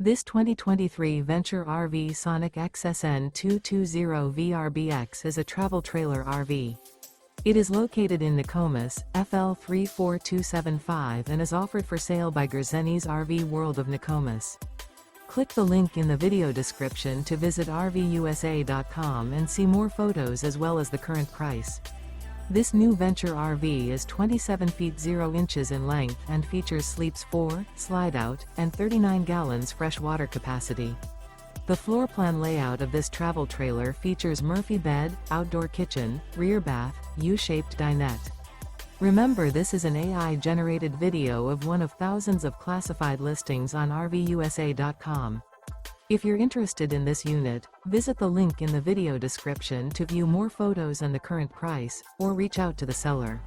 This 2023 Venture RV Sonic XSN 220 VRBX is a travel trailer RV. It is located in Nokomis, FL 34275 and is offered for sale by Gerzeny's RV World of Nokomis. Click the link in the video description to visit RVUSA.com and see more photos as well as the current price. This new Venture RV is 27 feet 0 inches in length and features sleeps 4, slide-out, and 39 gallons fresh water capacity. The floor plan layout of this travel trailer features Murphy bed, outdoor kitchen, rear bath, U-shaped dinette. Remember, this is an AI-generated video of one of thousands of classified listings on RVUSA.com. If you're interested in this unit, visit the link in the video description to view more photos and the current price, or reach out to the seller.